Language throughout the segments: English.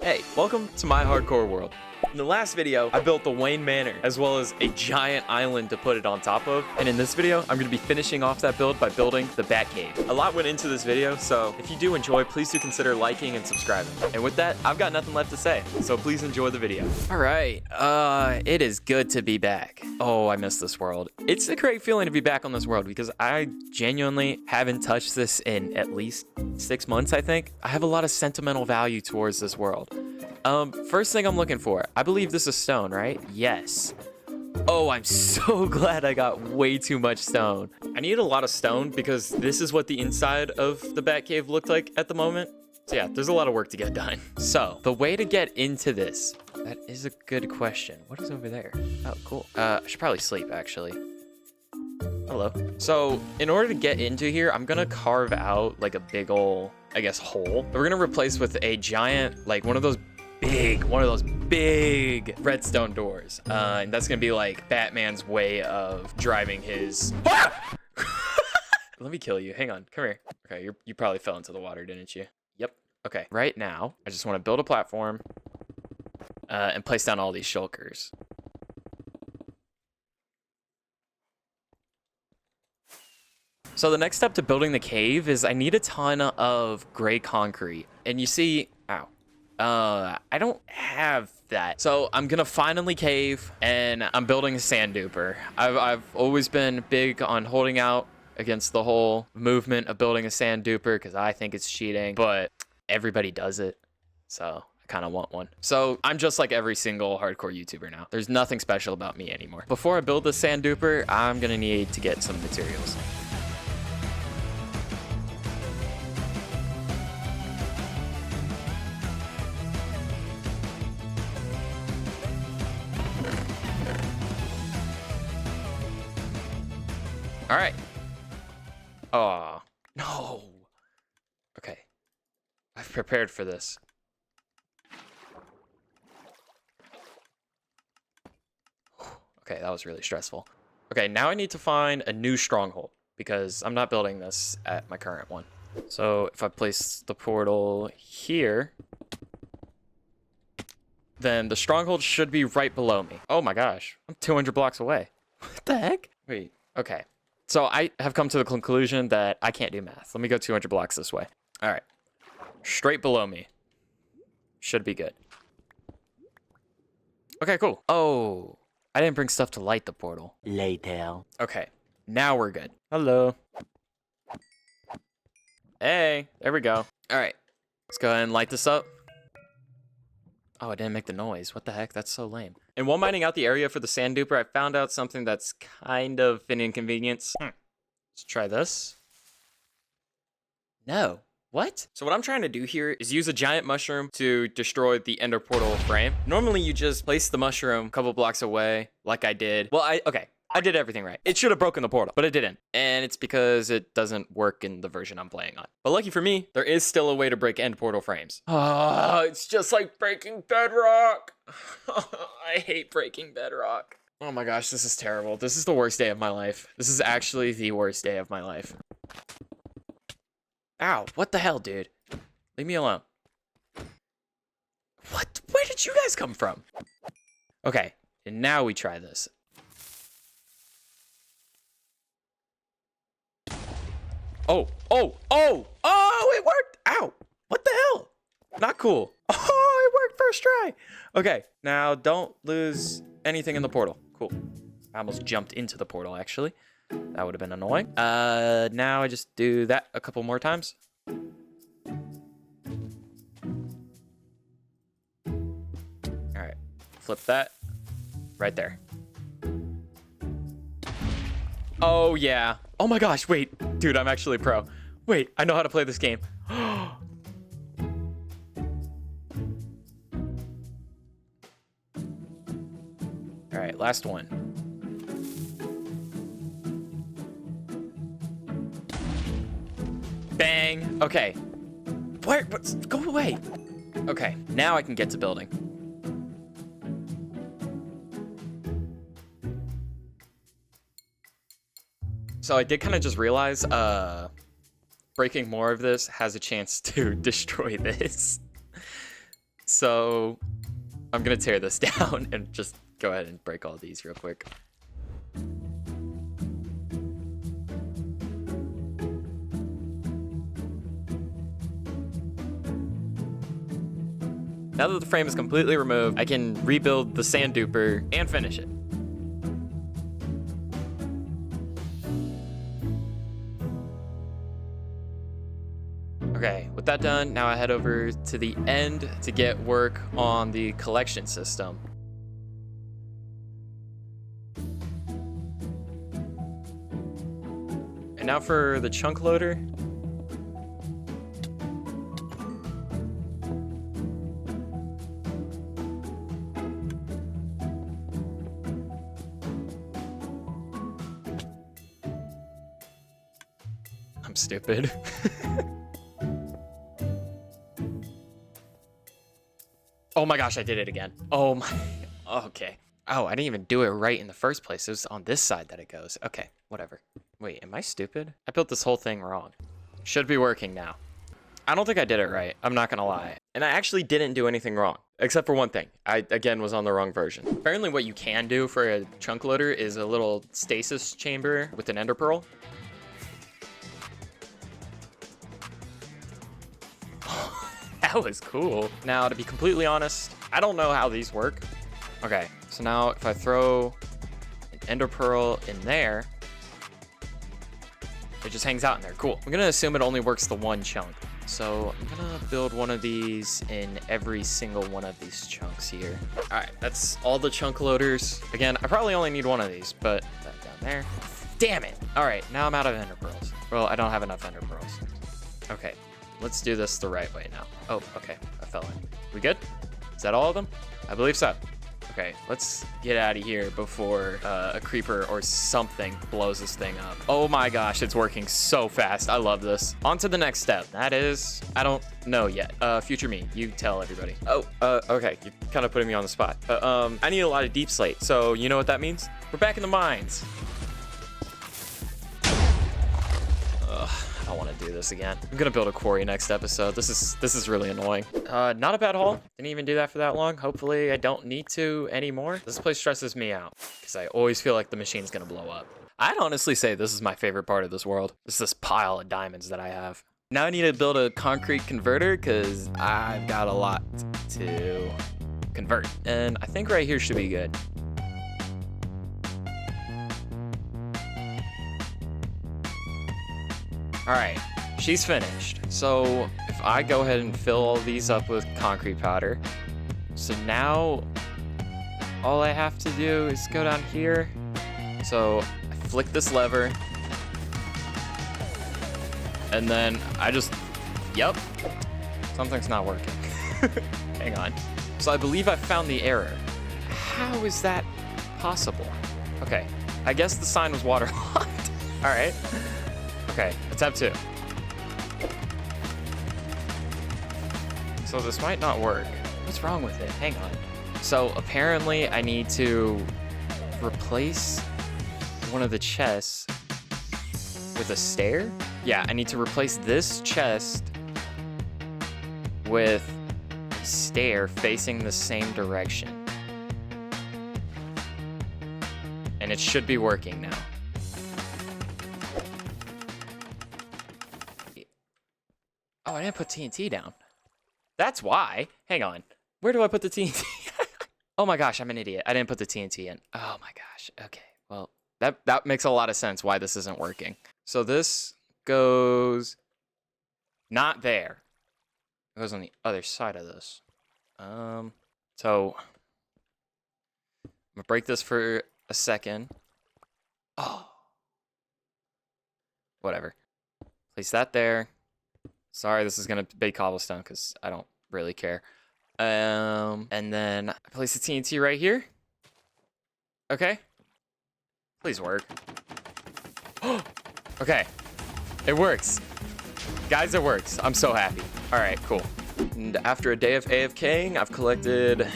Hey, welcome to my hardcore world. In the last video, I built the Wayne Manor, as well as a giant island to put it on top of. And in this video, I'm going to be finishing off that build by building the Batcave. A lot went into this video, so if you do enjoy, please do consider liking and subscribing. And with that, I've got nothing left to say, so please enjoy the video. All right, it is good to be back. Oh, I miss this world. It's a great feeling to be back on this world because I genuinely haven't touched this in at least 6 months, I think. I have a lot of sentimental value towards this world. First thing I'm looking for, I believe this is stone, right? Yes. Oh, I'm so glad I got way too much stone. I need a lot of stone because this is what the inside of the Batcave looked like at the moment. So yeah, there's a lot of work to get done. So the way to get into this, that is a good question. What is over there? Oh, cool. I should probably sleep actually. Hello. So in order to get into here, I'm gonna carve out like a big ol', I guess, hole. We're gonna replace with a giant, like one of those big redstone doors. And that's gonna be like Batman's way of driving his... Ah! Let me kill you. Hang on. Come here. Okay, you probably fell into the water, didn't you? Yep. Okay. Right now, I just want to build a platform and place down all these shulkers. So the next step to building the cave is I need a ton of gray concrete. And you see... Ow. I don't have that. So I'm gonna finally cave and I'm building a sand duper. I've always been big on holding out against the whole movement of building a sand duper because I think it's cheating, but everybody does it. So I kind of want one. So I'm just like every single hardcore YouTuber now. There's nothing special about me anymore. Before I build the sand duper, I'm gonna need to get some materials. All right. Oh, no. Okay. I've prepared for this. Okay, that was really stressful. Okay, now I need to find a new stronghold because I'm not building this at my current one. So if I place the portal here, then the stronghold should be right below me. Oh my gosh, I'm 200 blocks away. What the heck? Wait, okay. So I have come to the conclusion that I can't do math. Let me go 200 blocks this way. All right. Straight below me. Should be good. Okay, cool. Oh, I didn't bring stuff to light the portal. Later. Okay, now we're good. Hello. Hey, there we go. All right, let's go ahead and light this up. Oh, I didn't make the noise. What the heck? That's so lame. And while mining out the area for the sand duper, I found out something that's kind of an inconvenience. Let's try this. No. What? So what I'm trying to do here is use a giant mushroom to destroy the ender portal frame. Normally you just place the mushroom a couple blocks away like I did. Well, I did everything right. It should have broken the portal, but it didn't. And it's because it doesn't work in the version I'm playing on. But lucky for me, there is still a way to break end portal frames. Oh, it's just like breaking bedrock. I hate breaking bedrock. Oh my gosh, this is terrible. This is the worst day of my life. This is actually the worst day of my life. Ow, what the hell, dude? Leave me alone. What? Where did you guys come from? Okay, and now we try this. Oh, it worked. Ow. What the hell? Not cool. Oh, it worked first try. Okay, now don't lose anything in the portal. Cool. I almost jumped into the portal, actually. That would have been annoying. Now I just do that a couple more times. All right, flip that right there. Oh, yeah. Oh my gosh, wait. Dude, I'm actually pro. Wait, I know how to play this game. All right, last one. Bang. Okay. Where? Go away. Okay, now I can get to building. So I did kind of just realize, breaking more of this has a chance to destroy this. So I'm gonna tear this down and just go ahead and break all these real quick. Now that the frame is completely removed, I can rebuild the sand duper and finish it. Okay, with that done, now I head over to the end to get work on the collection system. And now for the chunk loader. I'm stupid. Oh my gosh, I did it again. Oh my, okay. Oh, I didn't even do it right in the first place. It was on this side that it goes. Okay, whatever. Wait, am I stupid? I built this whole thing wrong. Should be working now. I don't think I did it right. I'm not gonna lie. And I actually didn't do anything wrong, except for one thing. I, again, was on the wrong version. Apparently what you can do for a chunk loader is a little stasis chamber with an ender pearl. That was cool. Now, to be completely honest, I don't know how these work. Okay, so now if I throw an ender pearl in there, it just hangs out in there. Cool. I'm gonna assume it only works the one chunk. So I'm gonna build one of these in every single one of these chunks here. All right, that's all the chunk loaders. Again, I probably only need one of these, but that down there. Damn it. All right, now I'm out of ender pearls. Well, I don't have enough ender pearls. Okay. Let's do this the right way now. Oh, okay. I fell in. We good? Is that all of them? I believe so. Okay, let's get out of here before a creeper or something blows this thing up. Oh my gosh, it's working so fast. I love this. On to the next step. That is, I don't know yet. Future me, you tell everybody. Oh, okay. You're kind of putting me on the spot. I need a lot of deep slate. So you know what that means? We're back in the mines. I don't want to do this again. I'm gonna build a quarry next episode. This is really annoying. Not a bad haul. Didn't even do that for that long. Hopefully I don't need to anymore. This place stresses me out because I always feel like the machine's gonna blow up. I'd honestly say this is my favorite part of this world. It's this pile of diamonds that I have. Now I need to build a concrete converter because I've got a lot to convert. And I think right here should be good. All right, she's finished. So if I go ahead and fill all these up with concrete powder, so now all I have to do is go down here. So I flick this lever, and then I just, yep, something's not working. Hang on. So I believe I found the error. How is that possible? Okay, I guess the sign was waterlogged. All right. Okay, attempt 2. So this might not work. What's wrong with it? Hang on. So apparently I need to replace one of the chests with a stair. Yeah, I need to replace this chest with a stair facing the same direction. And it should be working now. Oh, I didn't put TNT down. That's why. Hang on. Where do I put the TNT? Oh my gosh, I'm an idiot. I didn't put the TNT in. Oh my gosh. Okay. Well, that makes a lot of sense why this isn't working. So this goes not there. It goes on the other side of this. So I'm gonna break this for a second. Oh. Whatever. Place that there. Sorry, this is gonna be cobblestone because I don't really care. And then I place the TNT right here. Okay. Please work. Okay. It works. Guys, it works. I'm so happy. All right, cool. And after a day of AFKing, I've collected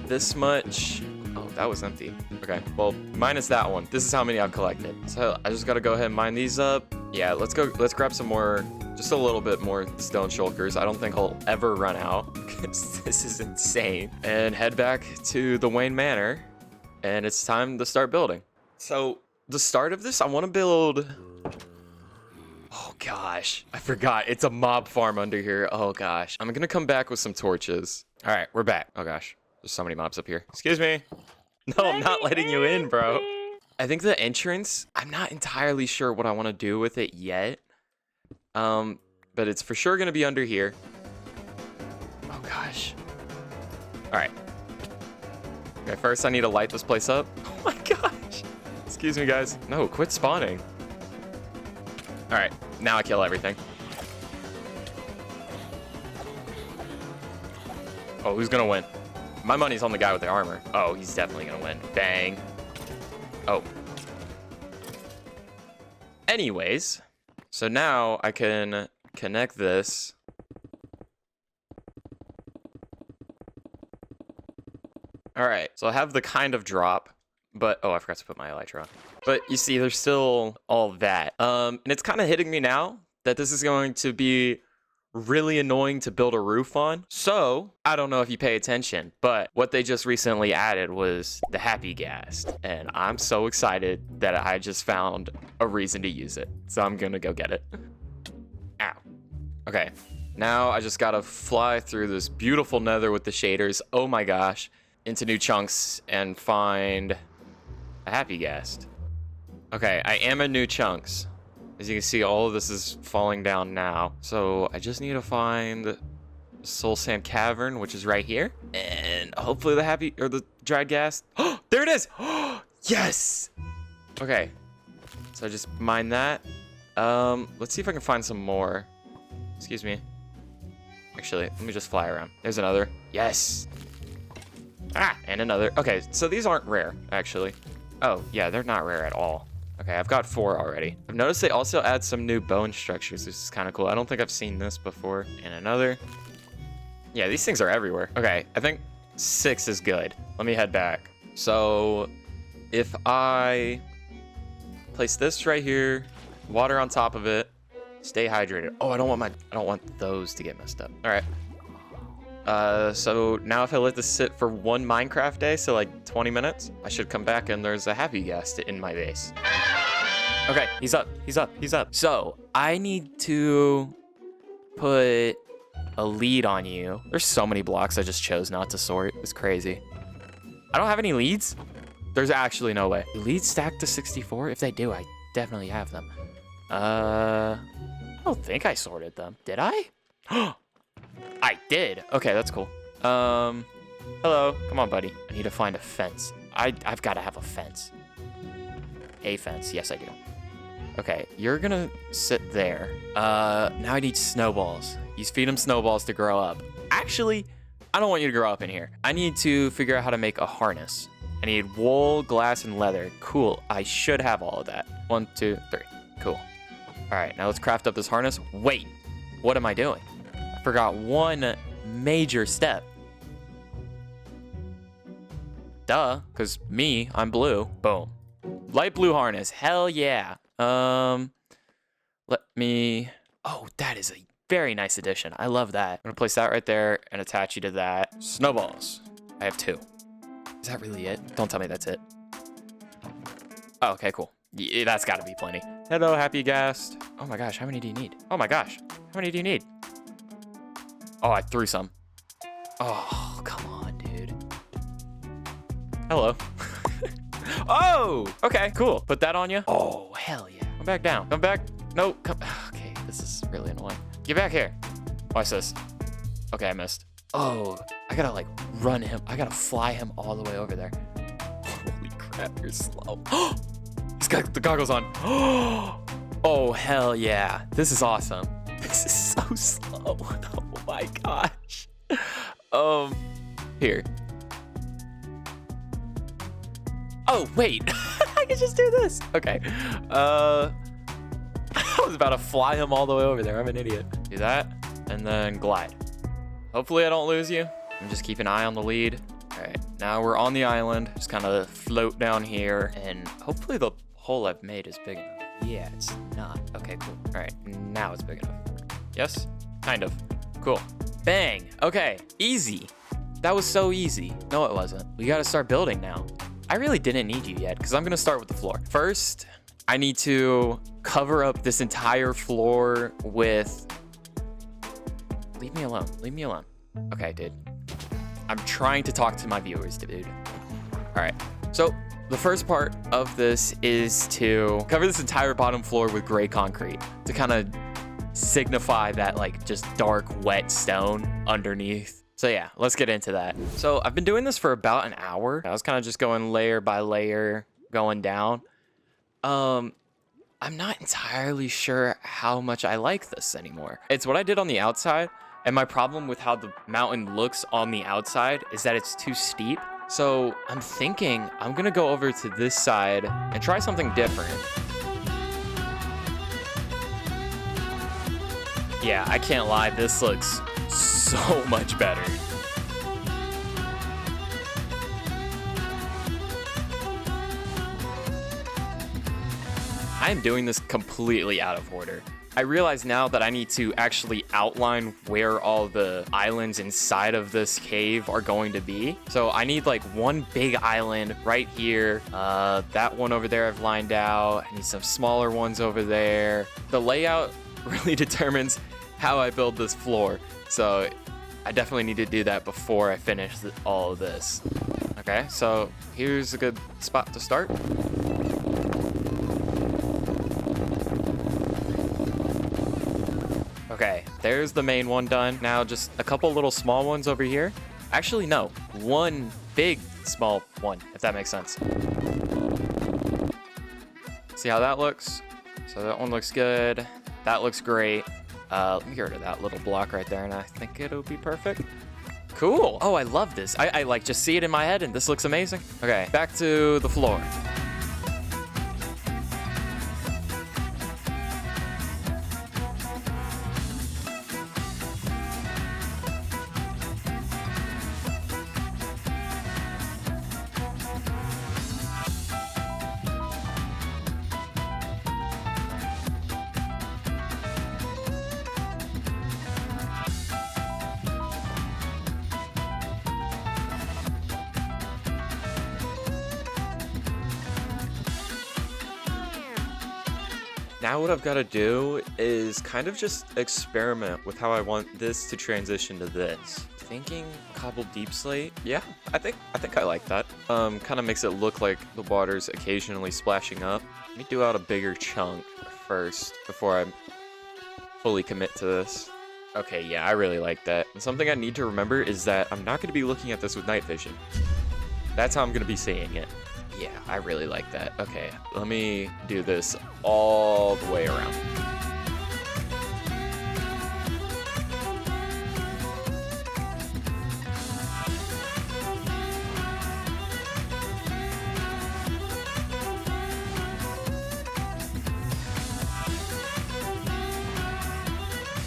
this much. Oh, that was empty. Okay, well, minus that one. This is how many I've collected. So I just gotta go ahead and mine these up. Yeah, let's grab some more Just a little bit more stone shulkers. I don't think I'll ever run out because this is insane. And head back to the Wayne Manor, and it's time to start building. So the start of this, I want to build... Oh gosh, I forgot. It's a mob farm under here. Oh gosh. I'm gonna come back with some torches. All right, we're back. Oh gosh, there's so many mobs up here. Excuse me. No, I'm not letting you in, bro. I think the entrance, I'm not entirely sure what I want to do with it yet. But it's for sure gonna be under here. Oh gosh. All right. Okay, first I need to light this place up. Oh my gosh. Excuse me, guys. No, quit spawning. All right, now I kill everything. Oh, who's gonna win? My money's on the guy with the armor. Oh, he's definitely gonna win. Bang. Oh. Anyways, so now I can connect this. All right, so I have the kind of drop, but oh, I forgot to put my elytra on. But you see, there's still all that. And it's kind of hitting me now that this is going to be really annoying to build a roof on. So I don't know if you pay attention, but what they just recently added was the happy gas. And I'm so excited that I just found a reason to use it. So I'm gonna go get it. Ow. Okay, now I just gotta fly through this beautiful nether with the shaders. Oh my gosh. Into new chunks and find a happy gas. Okay, I am in new chunks. As you can see, all of this is falling down now. So I just need to find Soul Sand Cavern, which is right here. And hopefully the dried gas. Oh, there it is. Oh, yes. Okay, so I just mine that. Let's see if I can find some more. Excuse me. Actually, let me just fly around. There's another. Yes. Ah, and another. Okay, so these aren't rare, actually. Oh, yeah, they're not rare at all. Okay, I've got 4 already. I've noticed they also add some new bone structures. This is kind of cool. I don't think I've seen this before. And another. Yeah, these things are everywhere. Okay, I think 6 is good. Let me head back. So if I place this right here, water on top of it, stay hydrated. Oh, I don't want those to get messed up. All right. So now if I let this sit for 1 Minecraft day, so like 20 minutes, I should come back and there's a happy gas in my base. Okay, he's up. So I need to put a lead on you. There's so many blocks I just chose not to sort. It's crazy. I don't have any leads. There's actually no way. Do leads stack to 64? If they do, I definitely have them. I don't think I sorted them. Did I? I did. Okay, that's cool. Hello. Come on, buddy. I need to find a fence. I've got to have a fence. A fence. Yes, I do. Okay, you're gonna sit there. Now I need snowballs. You feed them snowballs to grow up. Actually, I don't want you to grow up in here. I need to figure out how to make a harness. I need wool, glass, and leather. Cool. I should have all of that. 1, 2, 3. Cool. All right, now let's craft up this harness. Wait, what am I doing? I forgot one major step. Duh, because I'm blue. Boom. Light blue harness. Hell yeah. Let me... Oh, that is a very nice addition. I love that. I'm gonna place that right there and attach you to that. Snowballs. I have 2. Is that really it? Don't tell me that's it. Oh, okay, cool. Yeah, that's gotta be plenty. Hello, happy guest. Oh my gosh, how many do you need? Oh my gosh, how many do you need? Oh, I threw some. Oh, come on, dude. Hello. Oh, okay, cool. Put that on you. Oh, hell yeah. Come back down. Come back. No, come. Okay, this is really annoying. Get back here. Watch this. Okay, I missed. Oh, I gotta like run him. I gotta fly him all the way over there. Holy crap, you're slow. He's got the goggles on. Oh, hell yeah. This is awesome. This is so slow. Oh my gosh. Here. Oh, wait. I can just do this. Okay. I was about to fly him all the way over there. I'm an idiot. Do that, and then glide. Hopefully I don't lose you. I'm just keep an eye on the lead. All right, now we're on the island. Just kind of float down here, and hopefully the hole I've made is big enough. Yeah, it's not. Okay, cool. All right, now it's big enough. Yes? Kind of. Cool. Bang. Okay. Easy. That was so easy. No, it wasn't. We gotta start building now. I really didn't need you yet, because I'm gonna start with the floor. First, I need to cover up this entire floor with... Leave me alone. Leave me alone. Okay, dude. I'm trying to talk to my viewers, dude. All right. So the first part of this is to cover this entire bottom floor with gray concrete to kind of signify that like just dark, wet stone underneath. So yeah, let's get into that. So I've been doing this for about an hour. I was kind of just going layer by layer, going down. I'm not entirely sure how much I like this anymore. It's what I did on the outside, and my problem with how the mountain looks on the outside is that it's too steep. So I'm thinking I'm gonna go over to this side and try something different. Yeah, I can't lie, this looks so much better. I am doing this completely out of order. I realize now that I need to actually outline where all the islands inside of this cave are going to be. So I need like one big island right here. That one over there I've lined out. I need some smaller ones over there. The layout really determines how I build this floor. So I definitely need to do that before I finish all of this. Okay, so here's a good spot to start. Okay, there's the main one done. Now just a couple little small ones over here. Actually, no, one big small one, if that makes sense. See how that looks? So that one looks good. That looks great. Let me get rid of that little block right there, and I think it'll be perfect. Cool. Oh, I love this. I like just see it in my head, and this looks amazing. Okay, back to the floor. Now what I've got to do is kind of just experiment with how I want this to transition to this. Thinking cobbled deep slate. Yeah, I think I like that. Kind of makes it look like the water's occasionally splashing up. Let me do out a bigger chunk first before I fully commit to this. Okay, yeah, I really like that. And something I need to remember is that I'm not going to be looking at this with night vision. That's how I'm going to be seeing it. Yeah, I really like that. Okay, let me do this all the way around.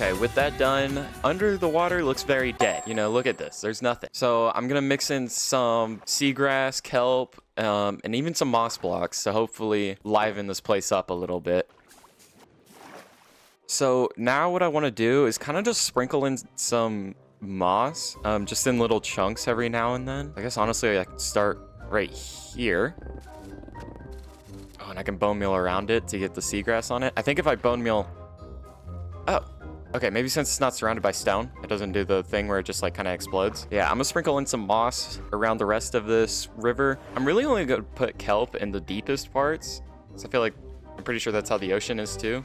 Okay, with that done, under the water looks very dead. You know, look at this. There's nothing. So I'm going to mix in some seagrass, kelp, and even some moss blocks to hopefully liven this place up a little bit. So now what I want to do is kind of just sprinkle in some moss, just in little chunks every now and then. I guess honestly I can start right here. Oh, and I can bone meal around it to get the seagrass on it. I think if I bone meal... Oh. Okay, maybe since it's not surrounded by stone, it doesn't do the thing where it just like kind of explodes. Yeah, I'm gonna sprinkle in some moss around the rest of this river. I'm really only gonna put kelp in the deepest parts, so I feel like I'm pretty sure that's how the ocean is too.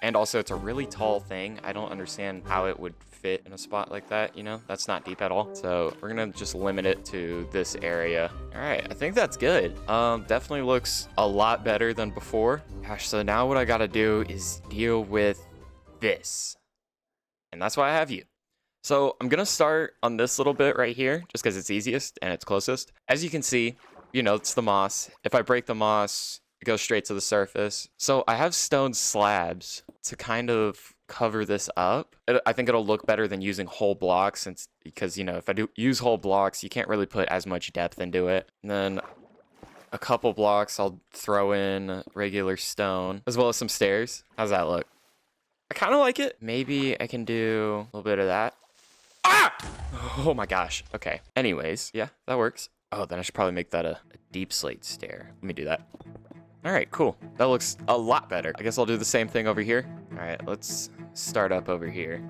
And also it's a really tall thing. I don't understand how it would fit in a spot like that, you know? That's not deep at all. So we're gonna just limit it to this area. All right, I think that's good. Definitely looks a lot better than before. Gosh, so now what I gotta do is deal with this. And that's why I have you. So I'm going to start on this little bit right here, just because it's easiest and it's closest. As you can see, you know, it's the moss. If I break the moss, it goes straight to the surface. So I have stone slabs to kind of cover this up. I think it'll look better than using whole blocks, because, you know, if I do use whole blocks, you can't really put as much depth into it. And then a couple blocks, I'll throw in regular stone, as well as some stairs. How's that look? I kind of like it. Maybe I can do a little bit of that. Ah! Oh my gosh. Okay. Anyways, yeah, that works. Oh, then I should probably make that a deep slate stair. Let me do that. All right, cool. That looks a lot better. I guess I'll do the same thing over here. All right, let's start up over here.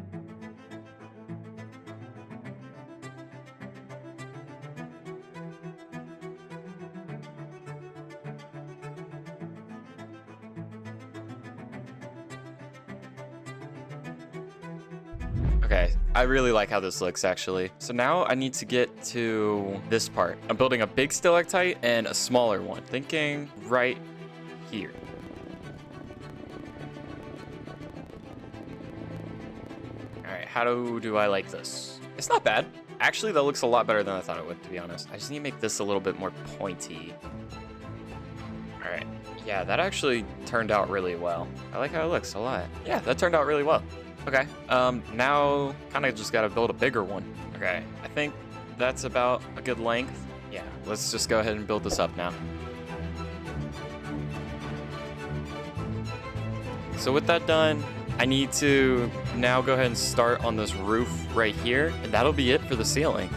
Okay, I really like how this looks actually. So now I need to get to this part. I'm building a big stalactite and a smaller one. Thinking right here. All right, how do I like this? It's not bad. Actually, that looks a lot better than I thought it would, to be honest. I just need to make this a little bit more pointy. All right, yeah, that actually turned out really well. I like how it looks a lot. Yeah, that turned out really well. Okay, now kind of just gotta build a bigger one. Okay, I think that's about a good length. Yeah, let's just go ahead and build this up now. So with that done, I need to now go ahead and start on this roof right here, and that'll be it for the ceiling.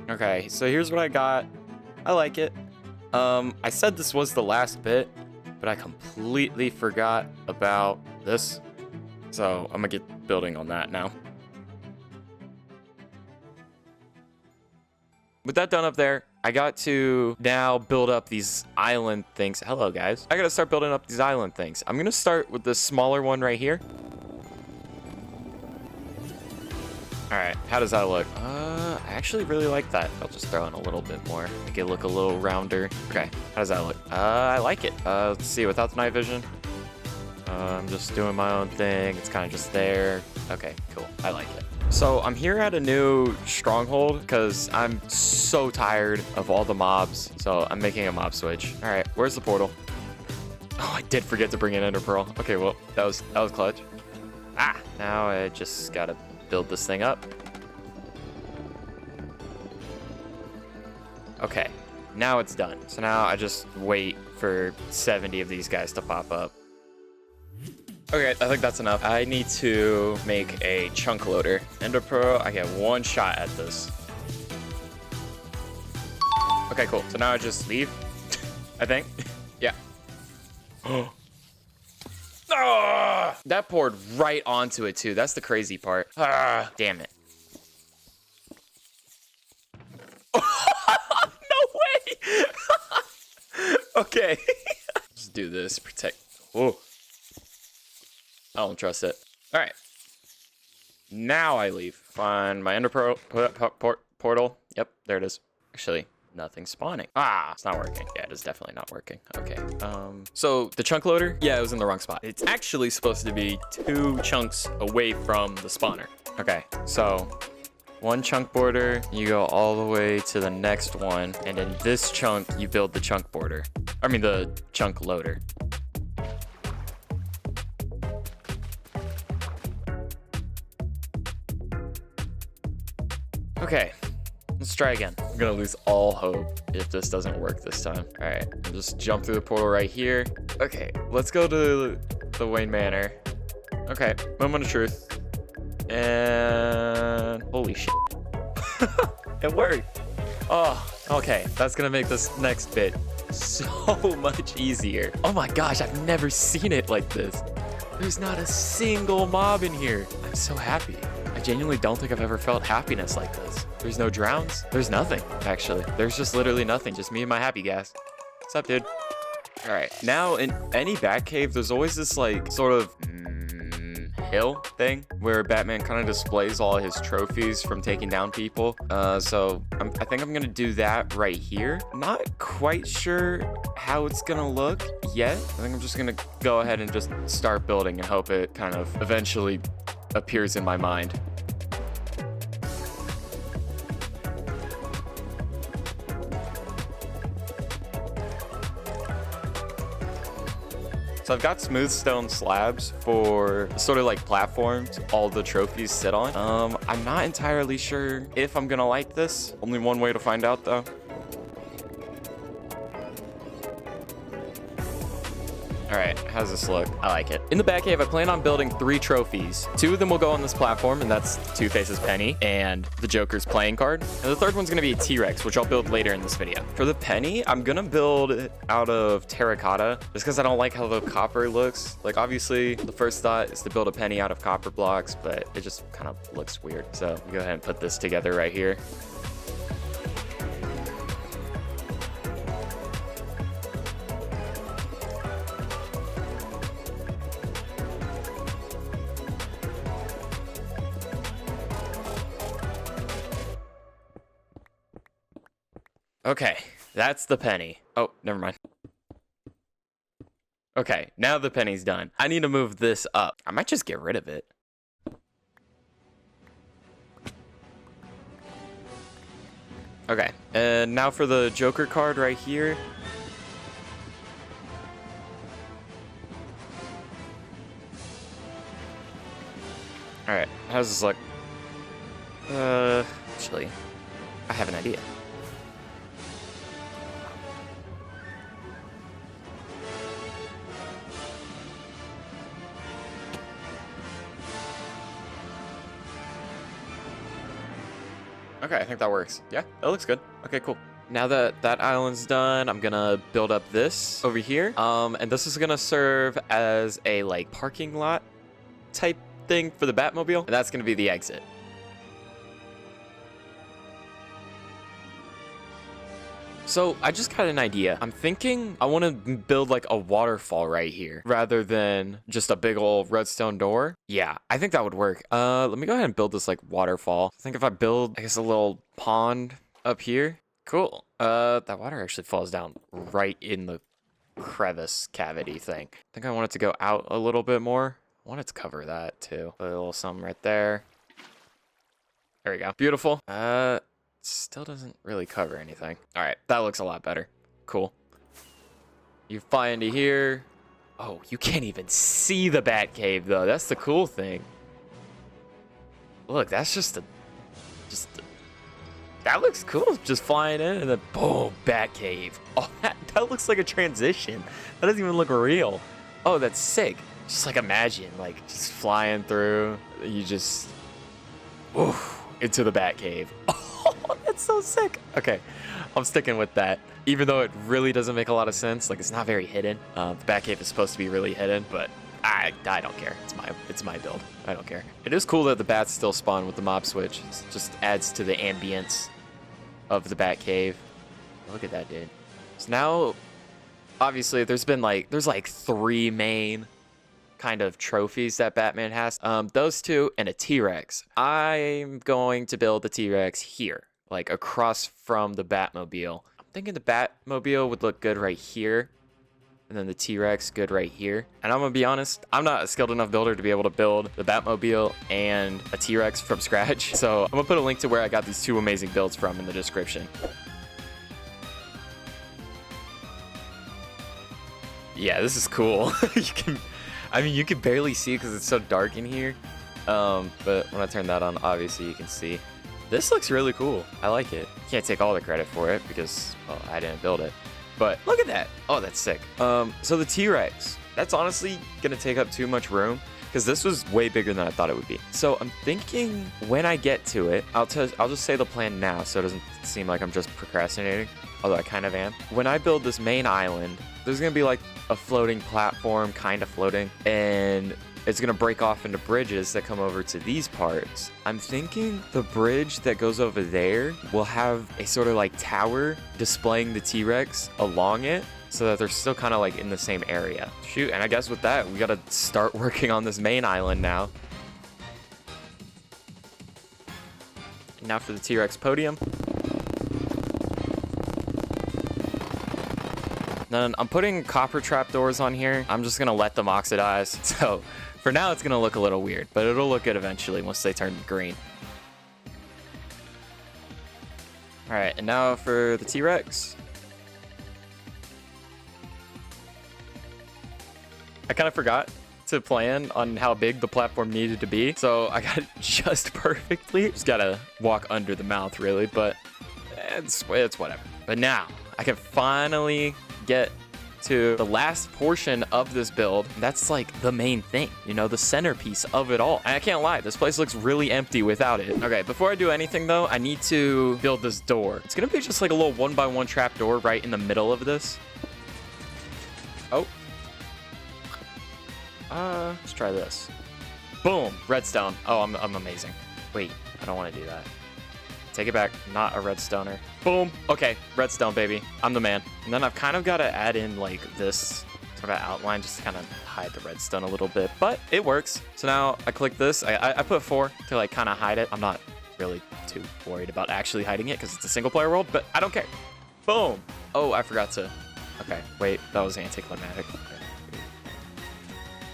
Okay, so here's what I got. I like it. I said this was the last bit, but I completely forgot about this. So I'm gonna get building on that now. With that done up there, I got to now build up these island things. Hello, guys. I gotta start building up these island things. I'm gonna start with this smaller one right here. All right, how does that look? I actually really like that. I'll just throw in a little bit more, make it look a little rounder. Okay, how does that look? I like it. Let's see, without the night vision. I'm just doing my own thing. It's kind of just there. Okay, cool. I like it. So I'm here at a new stronghold because I'm so tired of all the mobs. So I'm making a mob switch. All right, where's the portal? Oh, I did forget to bring in Ender Pearl. Okay, well, that was clutch. Ah, now I just gotta build this thing up. Okay, now it's done. So now I just wait for 70 of these guys to pop up. Okay, I think that's enough. I need to make a chunk loader. Ender Pearl, I get one shot at this. Okay, cool. So now I just leave, I think. Yeah. Oh, that poured right onto it too. That's the crazy part. Ah, damn it. No way. Okay. Just do this. Protect. Oh. I don't trust it. All right. Now I leave. Find my Ender Pearl portal. Yep, there it is. Actually, nothing's spawning. Ah, it's not working. Yeah, it is definitely not working. Okay. So the chunk loader, yeah, it was in the wrong spot. It's actually supposed to be 2 chunks away from the spawner. Okay, so 1 chunk border, you go all the way to the next one, and in this chunk, you build the chunk border. I mean, the chunk loader. Okay, let's try again. I'm gonna lose all hope if this doesn't work this time. All right, I'll just jump through the portal right here. Okay, let's go to the Wayne Manor. Okay, moment of truth. And holy shit. It worked. Oh, okay, that's gonna make this next bit so much easier. Oh my gosh, I've never seen it like this. There's not a single mob in here. I'm so happy. I genuinely don't think I've ever felt happiness like this. There's no drowns. There's nothing, actually. There's just literally nothing. Just me and my happy gas. What's up, dude? All right. Now, in any Batcave, there's always this, like, sort of hill thing where Batman kind of displays all his trophies from taking down people. So I think I'm going to do that right here. Not quite sure how it's going to look yet. I think I'm just going to go ahead and just start building and hope it kind of eventually appears in my mind. So I've got smooth stone slabs for sort of like platforms all the trophies sit on. I'm not entirely sure if I'm gonna like this. Only one way to find out though. All right, how's this look? I like it. In the Batcave, I plan on building 3 trophies. 2 of them will go on this platform, and that's Two-Face's penny and the Joker's playing card. And the third one's gonna be a T-Rex, which I'll build later in this video. For the penny, I'm gonna build it out of terracotta, just because I don't like how the copper looks. Like, obviously, the first thought is to build a penny out of copper blocks, but it just kind of looks weird. So go ahead and put this together right here. Okay, that's the penny. Oh, never mind. Okay, now the penny's done. I need to move this up. I might just get rid of it. Okay, and now for the Joker card right here. All right, how's this look? Actually, I have an idea. Okay, I think that works. Yeah, that looks good. Okay, cool. Now that that island's done, I'm gonna build up this over here. And this is gonna serve as a like parking lot type thing for the Batmobile. And that's gonna be the exit. So I just got an idea. I'm thinking I want to build like a waterfall right here rather than just a big old redstone door. Yeah, I think that would work. Let me go ahead and build this like waterfall. I think if I build, I guess, a little pond up here. Cool. That water actually falls down right in the crevice cavity thing. I think I want it to go out a little bit more. I want it to cover that too. Put a little something right there. There we go. Beautiful. Still doesn't really cover anything. All right, that looks a lot better. Cool. You fly into here. Oh, you can't even see the Batcave though. That's the cool thing. Look, that's that looks cool. Just flying in and then boom, Batcave. Oh, that looks like a transition. That doesn't even look real. Oh, that's sick. Just like imagine, like just flying through. You just, oof, into the Batcave. Oh, that's so sick. Okay, I'm sticking with that. Even though it really doesn't make a lot of sense, like it's not very hidden. The Batcave is supposed to be really hidden, but I don't care. It's my build. I don't care. It is cool that the bats still spawn with the mob switch. It just adds to the ambience of the Batcave. Look at that, dude. So now, obviously, there's like 3 main kind of trophies that Batman has. Those 2 and a T-Rex. I'm going to build the T-Rex here, like across from the Batmobile. I'm thinking the Batmobile would look good right here, and then the T-Rex good right here. And I'm gonna be honest, I'm not a skilled enough builder to be able to build the Batmobile and a T-Rex from scratch. So I'm gonna put a link to where I got these 2 amazing builds from in the description. Yeah, this is cool. You can barely see because it's so dark in here. But when I turn that on, obviously you can see. This looks really cool. I like it. Can't take all the credit for it because, well, I didn't build it. But look at that. Oh, that's sick. So the T-Rex, that's honestly gonna take up too much room because this was way bigger than I thought it would be. So I'm thinking when I get to it, I'll just say the plan now so it doesn't seem like I'm just procrastinating, although I kind of am. When I build this main island, there's gonna be like a floating platform, kind of floating, and it's gonna break off into bridges that come over to these parts. I'm thinking the bridge that goes over there will have a sort of like tower displaying the T-Rex along it so that they're still kind of like in the same area. Shoot, and I guess with that, we gotta start working on this main island now. Now for the T-Rex podium. Then I'm putting copper trapdoors on here. I'm just gonna let them oxidize. So for now, it's gonna look a little weird, but it'll look good eventually once they turn green. All right, and now for the T-Rex. I kind of forgot to plan on how big the platform needed to be, so I got it just perfectly. Just gotta walk under the mouth, really, but it's whatever. But now I can finally get to the last portion of this build. That's like the main thing, you know, the centerpiece of it all. And I can't lie, this place looks really empty without it. Okay, before I do anything though, I need to build this door. It's gonna be just like a little 1x1 trap door right in the middle of this. Oh. Let's try this. Boom, redstone. Oh, I'm amazing. Wait, I don't want to do that. Take it back, not a redstoner. Boom. Okay, redstone, baby. I'm the man. And then I've kind of got to add in like this sort of outline just to kind of hide the redstone a little bit, but it works. So now I click this. I put 4 to like kind of hide it. I'm not really too worried about actually hiding it because it's a single player world, but I don't care. Boom. Oh, I forgot to. Okay, wait, that was anticlimactic. Okay.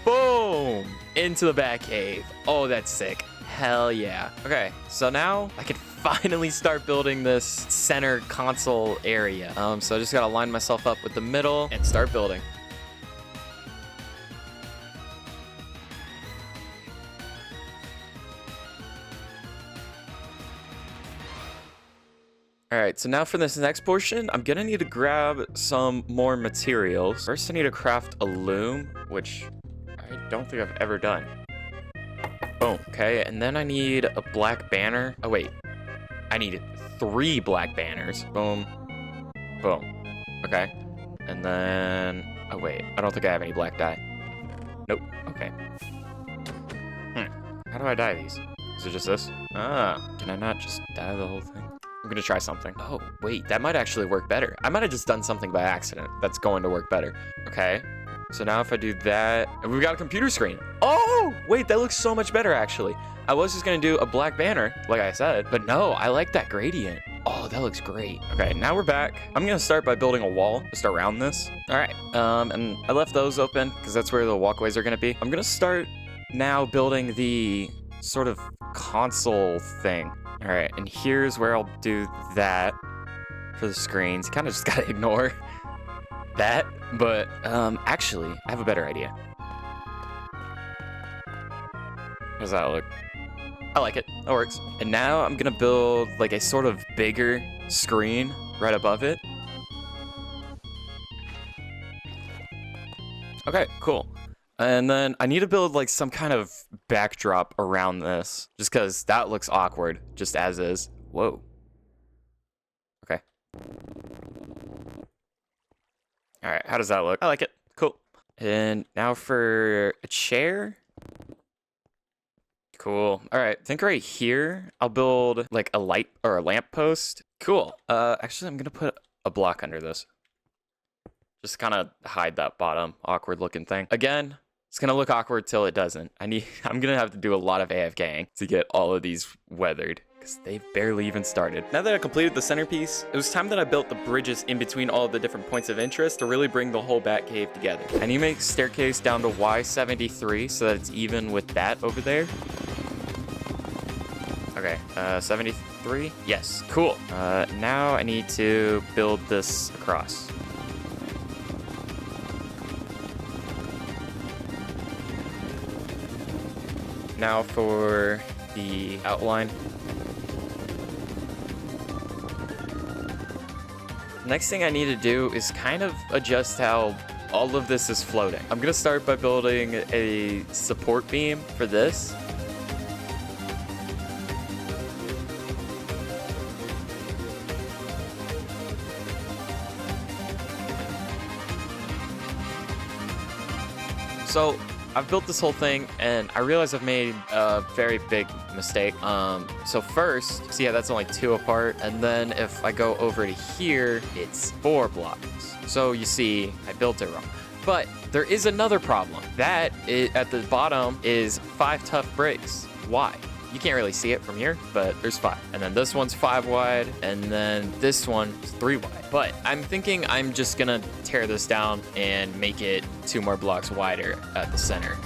Boom! Into the Batcave. Oh, that's sick. Hell yeah. Okay, so now I can finally start building this center console area. So I just gotta line myself up with the middle and start building. All right, so now for this next portion, I'm gonna need to grab some more materials. First, I need to craft a loom, which I don't think I've ever done. Boom, okay, and then I need a black banner. Oh, wait, I need 3 black banners. Boom, boom, okay. And then, oh wait, I don't think I have any black dye. Nope, okay. How do I dye these? Is it just this? Ah, can I not just dye the whole thing? I'm gonna try something. Oh, wait, that might actually work better. I might have just done something by accident that's going to work better. Okay, so now if I do that, and we've got a computer screen. Oh, wait, that looks so much better, actually. I was just gonna do a black banner, like I said, but no, I like that gradient. Oh, that looks great. Okay, now we're back. I'm gonna start by building a wall just around this. All right, and I left those open because that's where the walkways are gonna be. I'm gonna start now building the sort of console thing. All right, and here's where I'll do that for the screens. Kind of just gotta ignore that, but actually, I have a better idea. How does that look? I like it. That works. And now I'm gonna build like a sort of bigger screen right above it. Okay, cool. And then I need to build like some kind of backdrop around this, just because that looks awkward, just as is. Whoa. Okay. All right, how does that look? I like it. Cool. And now for a chair. Cool. All right, I think right here I'll build like a light or a lamp post. Cool. Actually, I'm gonna put a block under this. Just kind of hide that bottom awkward looking thing. Again, it's gonna look awkward till it doesn't. I'm gonna have to do a lot of AFKing to get all of these weathered because they've barely even started. Now that I completed the centerpiece, it was time that I built the bridges in between all of the different points of interest to really bring the whole Batcave together. I need to make staircase down to Y73 so that it's even with that over there. Okay, 73? Yes, cool. Now I need to build this across. Now for the outline. Next thing I need to do is kind of adjust how all of this is floating. I'm gonna start by building a support beam for this. So I've built this whole thing and I realize I've made a very big mistake. So first, see how that's only 2 apart. And then if I go over to here, it's 4 blocks. So you see, I built it wrong. But there is another problem. That at the bottom is 5 tough bricks. Why? You can't really see it from here, but there's 5. And then this one's 5 wide, and then this one is 3 wide. But I'm thinking I'm just gonna tear this down and make it 2 more blocks wider at the center.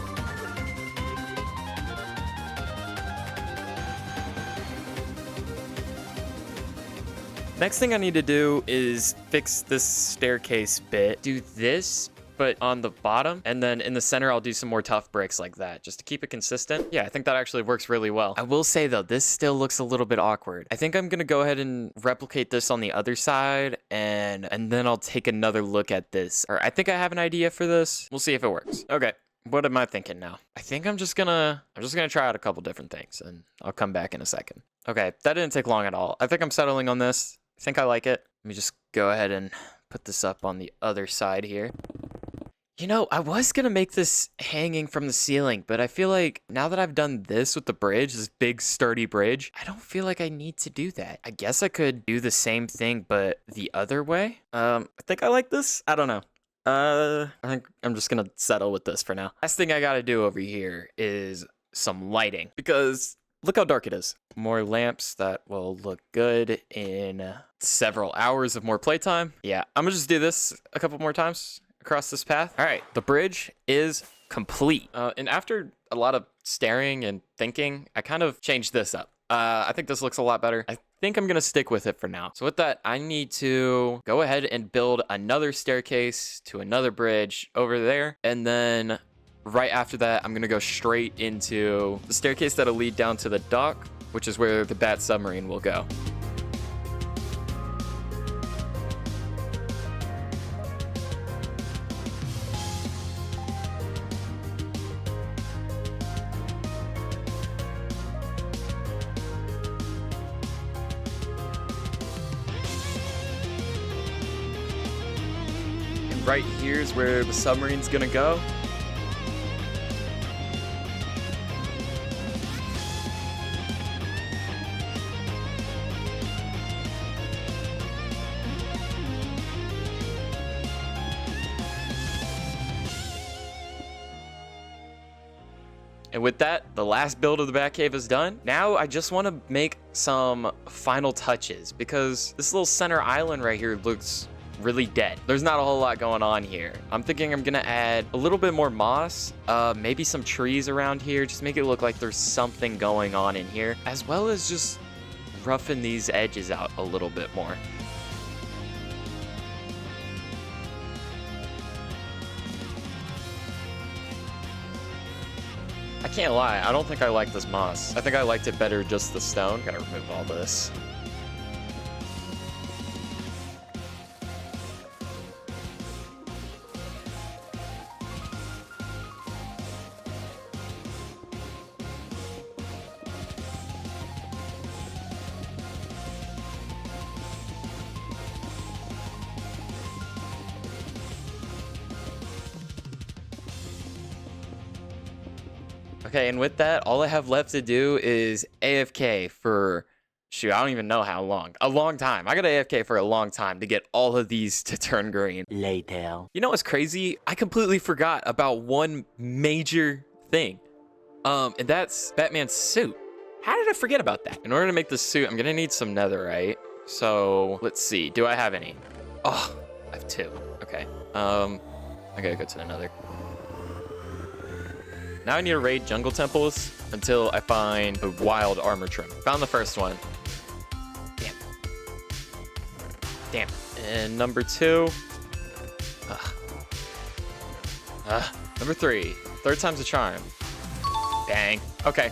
Next thing I need to do is fix this staircase bit. Do this but on the bottom. And then in the center, I'll do some more tough bricks like that just to keep it consistent. Yeah, I think that actually works really well. I will say though, this still looks a little bit awkward. I think I'm gonna go ahead and replicate this on the other side, and then I'll take another look at this. Or I think I have an idea for this. We'll see if it works. Okay. What am I thinking now? I think I'm just gonna try out a couple different things, and I'll come back in a second. Okay, that didn't take long at all. I think I'm settling on this. I think I like it. Let me just go ahead and put this up on the other side here. You know, I was gonna make this hanging from the ceiling, but I feel like now that I've done this with the bridge, this big sturdy bridge, I don't feel like I need to do that. I guess I could do the same thing, but the other way. I think I like this. I don't know. I think I'm just gonna settle with this for now. Last thing I gotta do over here is some lighting, because look how dark it is. More lamps that will look good in several hours of more playtime. Yeah, I'm gonna just do this a couple more times across this path. All right, the bridge is complete. And after a lot of staring and thinking, I kind of changed this up. I think this looks a lot better. I think I'm gonna stick with it for now. So with that, I need to go ahead and build another staircase to another bridge over there. And then right after that, I'm gonna go straight into the staircase that'll lead down to the dock, which is where the Bat Submarine will go. Right here is where the submarine's gonna go. And with that, the last build of the Batcave is done. Now I just want to make some final touches, because this little center island right here looks really dead. There's not a whole lot going on here. I'm thinking I'm gonna add a little bit more moss, maybe some trees around here, just make it look like there's something going on in here, as well as just roughen these edges out a little bit more. I can't lie, I don't think I like this moss. I think I liked it better just the stone. Gotta remove all this. Okay, and with that, all I have left to do is AFK for, shoot, I don't even know how long. A long time. I got AFK for a long time to get all of these to turn green. Later. You know what's crazy? I completely forgot about one major thing. And that's Batman's suit. How did I forget about that? In order to make this suit, I'm gonna need some netherite. So, let's see. Do I have any? Oh, I have 2. Okay. I gotta go to the nether. Now I need to raid jungle temples until I find a wild armor trim. Found the first one. Damn. Damn. And number 2. Number 3. Third time's a charm. Dang. Okay.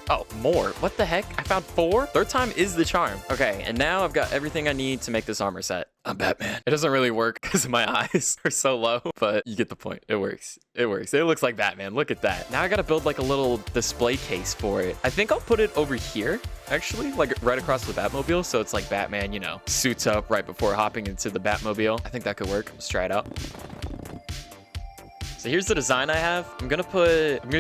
Oh, more. What the heck? I found 4? Third time is the charm. Okay, and now I've got everything I need to make this armor set. I'm Batman. It doesn't really work because my eyes are so low, but you get the point. It works. It works. It looks like Batman. Look at that. Now I gotta build like a little display case for it. I think I'll put it over here, actually, like right across the Batmobile. So it's like Batman, you know, suits up right before hopping into the Batmobile. I think that could work. Let's try it out. So here's the design I have. I'm gonna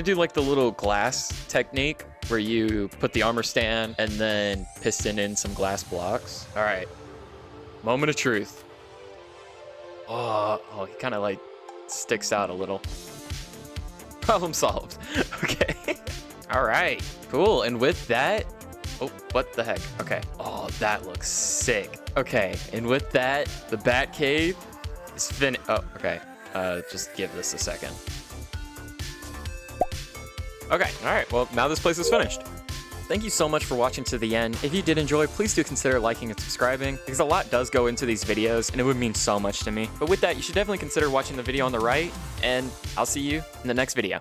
do like the little glass technique where you put the armor stand and then piston in some glass blocks. All right, moment of truth. Oh, he kind of like sticks out a little. Problem solved. Okay. All right, cool. And with that, oh, what the heck? Okay. Oh, that looks sick. Okay, and with that, the Batcave is finished. Oh, okay. Just give this a second. Okay, all right, well, now this place is finished. Thank you so much for watching to the end. If you did enjoy, please do consider liking and subscribing, because a lot does go into these videos, and it would mean so much to me. But with that, you should definitely consider watching the video on the right, and I'll see you in the next video.